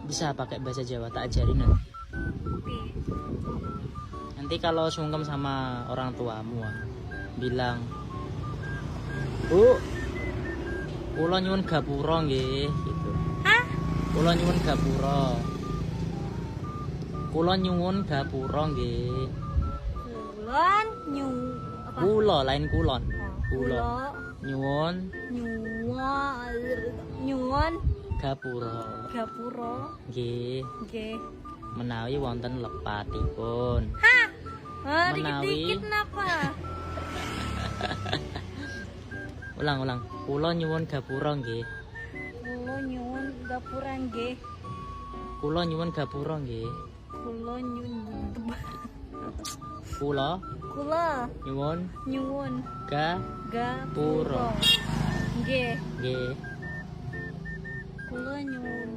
Bisa pakai bahasa Jawa, tak ajarin nanti. Oke. Nanti kalau sungkem sama orang tuamu bilang, Bu, kula nyuwun gapura nggih gitu. Hah? Kula nyuwun gapura. Kula nyuwun gapura nggih. Kulon nyu apa? Kula lain kulon. Kulo Nyuwun nyuwun gapura. gapura. Nggih, Nggih. menawi wonten lepatipun. Hah? Menawi- Dikit-dikit napa? Ulang. Kula nyuwun gapura nggih. Kulo nyuwun gapura nggih. Kula nyuwun gapura nggih. Kulo Kula Kulo nyuwun nyuwun gapura. gapura. Nggih. Nggih. Kulo nyuwun